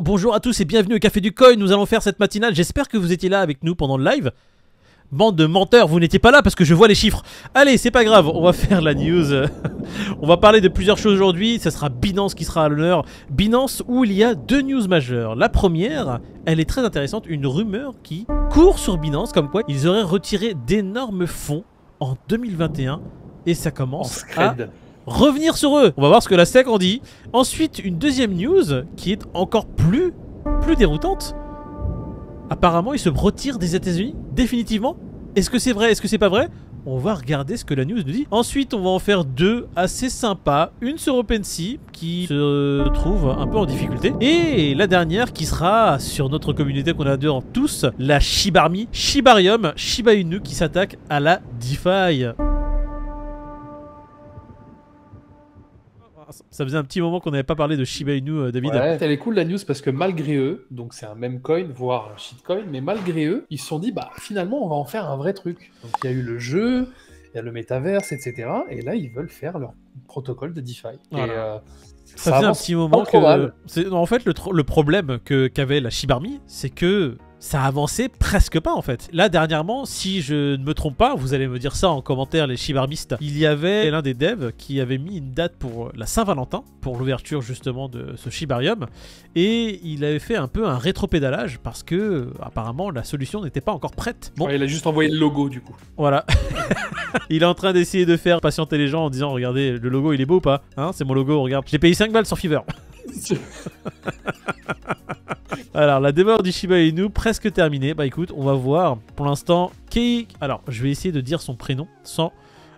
Bonjour à tous et bienvenue au Café du Coin. Nous allons faire cette matinale. J'espère que vous étiez là avec nous pendant le live. Bande de menteurs, vous n'étiez pas là parce que je vois les chiffres. Allez, c'est pas grave, on va faire la news. On va parler de plusieurs choses aujourd'hui. Ce sera Binance qui sera à l'honneur. Binance où il y a deux news majeures. La première, elle est très intéressante. Une rumeur qui court sur Binance comme quoi ils auraient retiré d'énormes fonds en 2021. Et ça commence à revenir sur eux. On va voir ce que la SEC en dit. Ensuite, une deuxième news qui est encore plus déroutante. Apparemment, ils se retirent des États-Unis définitivement. Est-ce que c'est vrai? Est-ce que c'est pas vrai? On va regarder ce que la news nous dit. Ensuite, on va en faire deux assez sympas. Une sur OpenSea qui se trouve un peu en difficulté. Et la dernière qui sera sur notre communauté qu'on adore tous, la Shiba Army, Shibarium, Shiba Inu qui s'attaque à la DeFi. Ça faisait un petit moment qu'on n'avait pas parlé de Shiba Inu, David. Ouais, elle est cool la news parce que malgré eux, donc c'est un meme coin, voire un shitcoin, mais malgré eux, ils se sont dit, bah finalement on va en faire un vrai truc. Donc il y a eu le jeu, il y a le métaverse, etc. Et là ils veulent faire leur protocole de DeFi. Voilà. Et ça faisait un petit moment que... En fait, le problème qu'avait la Shiba Army, c'est que ça avançait presque pas en fait. Là dernièrement, si je ne me trompe pas, vous allez me dire ça en commentaire les Shibarmistes, il y avait l'un des devs qui avait mis une date pour la Saint-Valentin, pour l'ouverture justement de ce Shibarium, et il avait fait un peu un rétropédalage parce que apparemment la solution n'était pas encore prête. Bon, ouais, il a juste envoyé le logo du coup. Voilà. Il est en train d'essayer de faire patienter les gens en disant regardez le logo il est beau ou pas hein, c'est mon logo, regarde. J'ai payé 5 balles sur Fiverr. Alors la démon du Shiba Inu presque terminée. Bah écoute, on va voir pour l'instant Kei. Alors je vais essayer de dire son prénom sans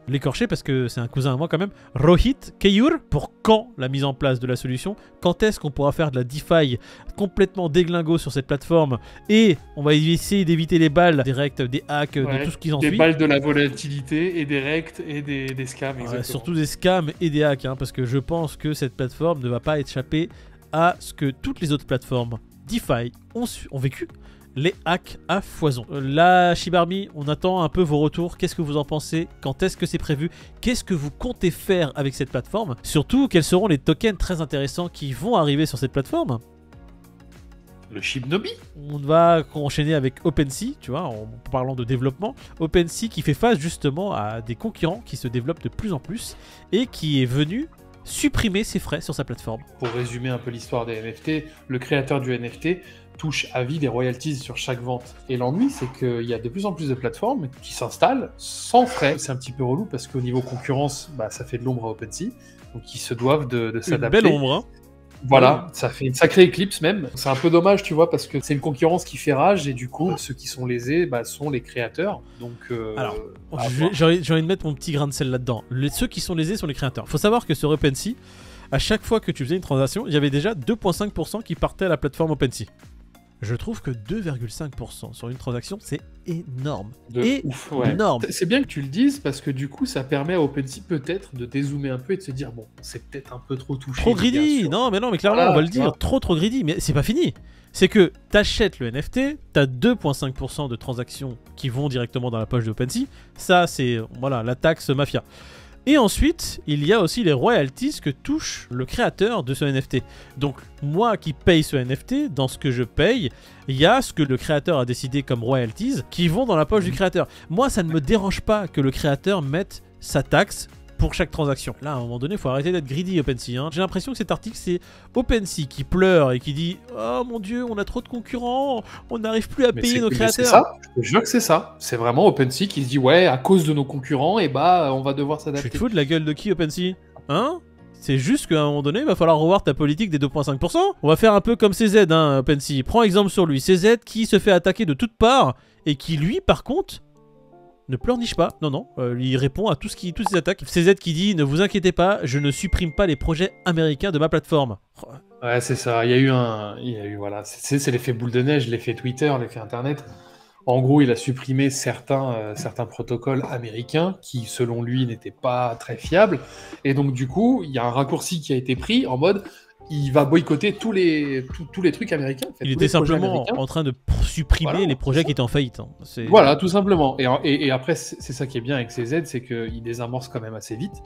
l'écorcher parce que c'est un cousin à moi quand même. Rohit Keyur. Pour quand la mise en place de la solution? Quand est-ce qu'on pourra faire de la DeFi complètement déglingo sur cette plateforme? Et on va essayer d'éviter les balles directes, des hacks, de tout ce qui en suit. Des balles de la volatilité et des rects et des scams. Ouais, surtout des scams et des hacks hein, parce que je pense que cette plateforme ne va pas échapper à ce que toutes les autres plateformes DeFi ont vécu, les hacks à foison. La Shiba Army, on attend un peu vos retours. Qu'est-ce que vous en pensez? Quand est-ce que c'est prévu? Qu'est-ce que vous comptez faire avec cette plateforme? Surtout, quels seront les tokens très intéressants qui vont arriver sur cette plateforme? Le Shibnobi. On va enchaîner avec OpenSea, tu vois, en parlant de développement. OpenSea qui fait face justement à des concurrents qui se développent de plus en plus et qui est venu supprimer ses frais sur sa plateforme. Pour résumer un peu l'histoire des NFT, le créateur du NFT touche à vie des royalties sur chaque vente. Et l'ennui, c'est qu'il y a de plus en plus de plateformes qui s'installent sans frais. C'est un petit peu relou parce qu'au niveau concurrence, bah, ça fait de l'ombre à OpenSea. Donc ils se doivent de s'adapter. Une belle ombre, hein. Voilà, ça fait une sacrée éclipse même. C'est un peu dommage, tu vois, parce que c'est une concurrence qui fait rage et du coup, ceux qui sont lésés bah, sont les créateurs. Donc, alors, j'ai envie de mettre mon petit grain de sel là-dedans. Ceux qui sont lésés sont les créateurs. Faut savoir que sur OpenSea, à chaque fois que tu faisais une transaction, il y avait déjà 2,5% qui partaient à la plateforme OpenSea. Je trouve que 2,5% sur une transaction, c'est énorme. Ouf, ouais. Énorme. C'est bien que tu le dises parce que du coup, ça permet à OpenSea peut-être de dézoomer un peu et de se dire bon, c'est peut-être un peu trop touché. Trop greedy. Non, mais clairement, voilà, on va le dire. Trop greedy. Mais c'est pas fini. C'est que t'achètes le NFT, t'as 2,5% de transactions qui vont directement dans la poche de OpenSea. Ça, c'est voilà la taxe mafia. Et ensuite, il y a aussi les royalties que touche le créateur de ce NFT. Donc, moi qui paye ce NFT, dans ce que je paye, il y a ce que le créateur a décidé comme royalties qui vont dans la poche du créateur. Moi, ça ne me dérange pas que le créateur mette sa taxe pour chaque transaction. Là, à un moment donné, il faut arrêter d'être greedy, OpenSea. Hein. J'ai l'impression que cet article, c'est OpenSea qui pleure et qui dit « Oh mon Dieu, on a trop de concurrents, on n'arrive plus à payer nos créateurs. » C'est ça, je te jure que c'est ça. C'est vraiment OpenSea qui se dit « Ouais, à cause de nos concurrents, et bah, on va devoir s'adapter. » Tu te fous de la gueule de qui, OpenSea? Hein? C'est juste qu'à un moment donné, il va falloir revoir ta politique des 2,5%. On va faire un peu comme CZ, hein, OpenSea. Prends exemple sur lui. CZ qui se fait attaquer de toutes parts et qui, lui, par contre... ne pleurniche pas, non, il répond à toutes ces attaques. CZ qui dit, ne vous inquiétez pas, je ne supprime pas les projets américains de ma plateforme. Ouais, c'est ça, il y a eu voilà, c'est l'effet boule de neige, l'effet Twitter, l'effet Internet. En gros, il a supprimé certains protocoles américains qui, selon lui, n'étaient pas très fiables. Et donc, du coup, il y a un raccourci qui a été pris en mode... il va boycotter tous les trucs américains. En fait, il était simplement en train de supprimer les projets qui étaient en faillite. Hein. Voilà, tout simplement. Et après, c'est ça qui est bien avec CZ, c'est qu'il désamorce quand même assez vite.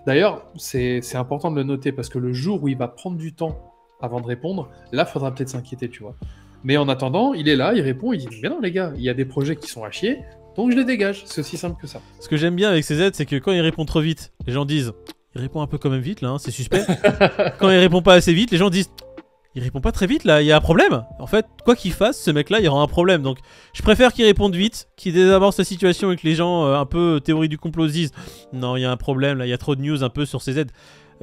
D'ailleurs, c'est important de le noter parce que le jour où il va prendre du temps avant de répondre, là, faudra peut-être s'inquiéter, tu vois. Mais en attendant, il est là, il répond, il dit mais non les gars, il y a des projets qui sont à chier, donc je les dégage. C'est aussi simple que ça. Ce que j'aime bien avec CZ, c'est que quand il répond trop vite, les gens disent il répond un peu quand même vite là, hein, c'est suspect. Quand il répond pas assez vite, les gens disent il répond pas très vite là, il y a un problème. En fait, quoi qu'il fasse, ce mec là, il y aura un problème. Donc je préfère qu'il réponde vite, qu'il désamorce la situation et que les gens un peu théorie du complot se disent non, il y a un problème là, il y a trop de news un peu sur CZ.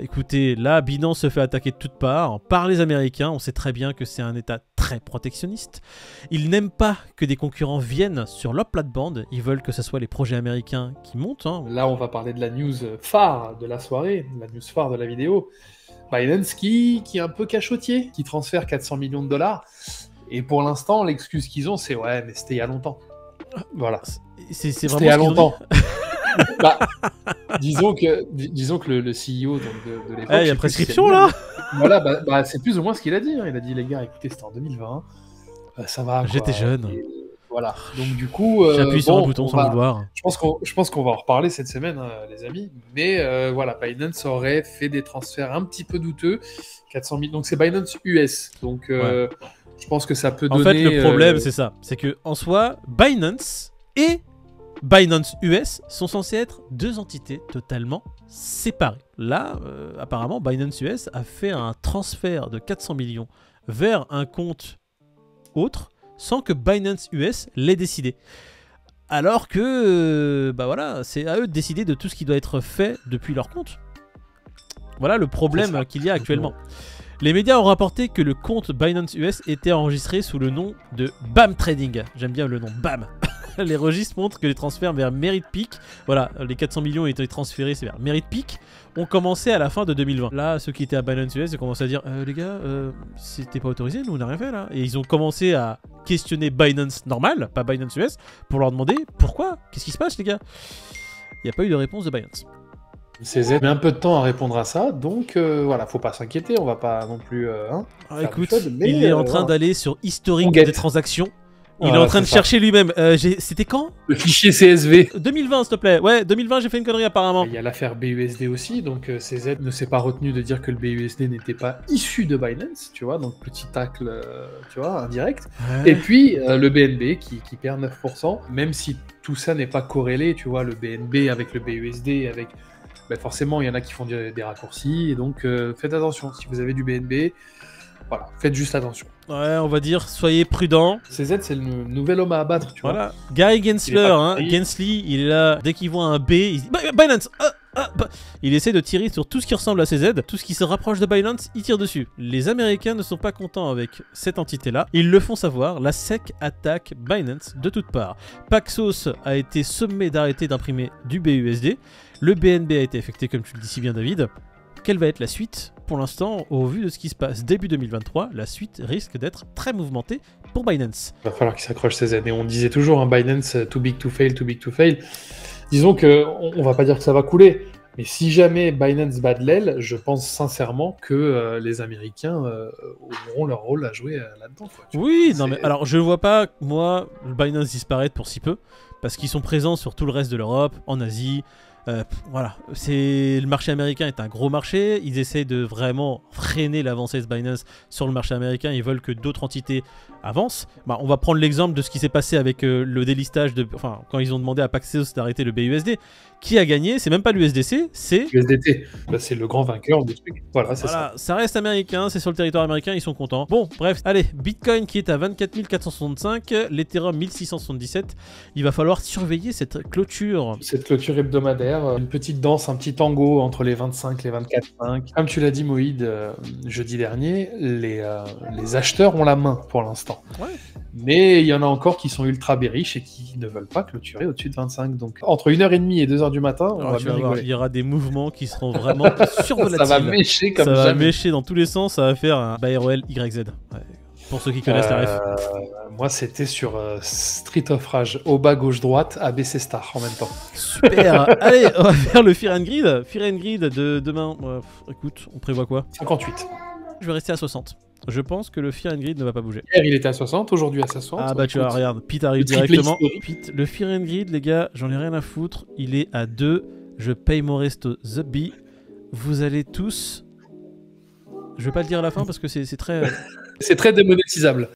Écoutez, là, Binance se fait attaquer de toutes parts par les Américains. On sait très bien que c'est un État très protectionniste. Ils n'aiment pas que des concurrents viennent sur leur plate-bande. Ils veulent que ce soit les projets américains qui montent. Hein. Là, on va parler de la news phare de la soirée, la news phare de la vidéo. Binance qui est un peu cachotier, qui transfère 400 millions de dollars. Et pour l'instant, l'excuse qu'ils ont, c'est ouais, mais c'était il y a longtemps. Voilà. C'est c'était vraiment il y a ce qu'ils ont longtemps. Bah, disons que le CEO donc, de l'époque... il y a prescription là. Voilà, bah, c'est plus ou moins ce qu'il a dit. Hein. Il a dit, les gars, écoutez, c'était en 2020. Ça va. J'étais jeune. Et voilà. Donc du coup... j'appuie sur un bouton sans le vouloir. Je pense qu'on va en reparler cette semaine, hein, les amis. Mais voilà, Binance aurait fait des transferts un petit peu douteux. 400 000... Donc c'est Binance US. Donc je pense que ça peut donner... En fait, le problème, c'est ça. C'est que en soi, Binance et Binance US sont censés être deux entités totalement séparées. Là, apparemment, Binance US a fait un transfert de 400 millions vers un compte autre sans que Binance US l'ait décidé. Alors que, bah voilà, c'est à eux de décider de tout ce qui doit être fait depuis leur compte. Voilà le problème qu'il y a actuellement. Les médias ont rapporté que le compte Binance US était enregistré sous le nom de BAM Trading. J'aime bien le nom BAM. Les registres montrent que les transferts vers Meritpeak, voilà, les 400 millions ont été transférés vers Meritpeak, ont commencé à la fin de 2020. Là, ceux qui étaient à Binance US ont commencé à dire les gars, c'était pas autorisé, nous on n'a rien fait là. Et ils ont commencé à questionner Binance normal, pas Binance US, pour leur demander pourquoi, qu'est-ce qui se passe les gars. Il n'y a pas eu de réponse de Binance. CZ met un peu de temps à répondre à ça, donc voilà, faut pas s'inquiéter, on va pas non plus. Écoute, il est en train d'aller sur historique des transactions. Il est en train de chercher lui-même. C'était quand? Le fichier CSV. 2020, s'il te plaît. Ouais, 2020, j'ai fait une connerie apparemment. Il y a l'affaire BUSD aussi, donc CZ ne s'est pas retenu de dire que le BUSD n'était pas issu de Binance, tu vois, donc petit tacle, tu vois, indirect. Ouais. Et puis le BNB qui perd 9%, même si tout ça n'est pas corrélé, tu vois, le BNB avec le BUSD, avec... Ben forcément, il y en a qui font des raccourcis, et donc faites attention. Si vous avez du BNB, voilà, faites juste attention. Ouais, on va dire, soyez prudents. CZ, c'est le nouvel homme à abattre, tu vois. Guy Gensler, Gensler, il est là, dès qu'il voit un B, il dit Binance il essaie de tirer sur tout ce qui ressemble à CZ, tout ce qui se rapproche de Binance, il tire dessus. Les Américains ne sont pas contents avec cette entité-là, ils le font savoir, la SEC attaque Binance de toutes parts. Paxos a été sommé d'arrêter d'imprimer du BUSD, le BNB a été affecté, comme tu le dis si bien David. Quelle va être la suite? Pour l'instant, au vu de ce qui se passe début 2023, la suite risque d'être très mouvementée pour Binance. Il va falloir qu'il s'accroche CZ. Et on disait toujours, Binance, too big to fail, too big to fail. Disons qu'on va pas dire que ça va couler, mais si jamais Binance bat de l'aile, je pense sincèrement que les Américains auront leur rôle à jouer là-dedans. Oui, non mais alors je vois pas, moi, Binance disparaître pour si peu, parce qu'ils sont présents sur tout le reste de l'Europe, en Asie. Voilà, le marché américain est un gros marché, ils essaient de vraiment freiner l'avancée de Binance sur le marché américain, ils veulent que d'autres entités avancent. Bah, on va prendre l'exemple de ce qui s'est passé avec le délistage, quand ils ont demandé à Paxos d'arrêter le BUSD. Qui a gagné? C'est même pas l'USDC, c'est... USDT, bah, c'est le grand vainqueur du truc. Voilà, c'est ça. Ça reste américain, c'est sur le territoire américain, ils sont contents. Bon, bref, allez, Bitcoin qui est à 24 465, l'Ethereum 1677, il va falloir surveiller cette clôture. Cette clôture hebdomadaire, une petite danse, un petit tango entre les 25 et les 24,5. Comme tu l'as dit Moïd, jeudi dernier, les acheteurs ont la main pour l'instant. Ouais. Mais il y en a encore qui sont ultra bearish et qui ne veulent pas clôturer au-dessus de 25. Donc entre 1h30 et 2h du matin, on va bien rigoler. Il y aura des mouvements qui seront vraiment survolatiles. Ça va mécher comme jamais. Ça va mécher dans tous les sens, ça va faire un BROL YZ. Ouais. Pour ceux qui connaissent la ref. Moi, c'était sur Street of Rage, au bas, gauche, droite, ABC Star en même temps. Super. Allez, on va faire le Fear and Greed. Fear and Greed de demain. Écoute, on prévoit quoi? 58. Je vais rester à 60. Je pense que le Fear and Greed ne va pas bouger. Hier, il était à 60, aujourd'hui à 60. Ah bah tu vois, regarde, Pete arrive directement. Pete, le Fear and Greed, les gars, j'en ai rien à foutre. Il est à 2. Je paye mon resto The Bee. Vous allez tous Je vais pas le dire à la fin parce que c'est très. C'est très démonétisable.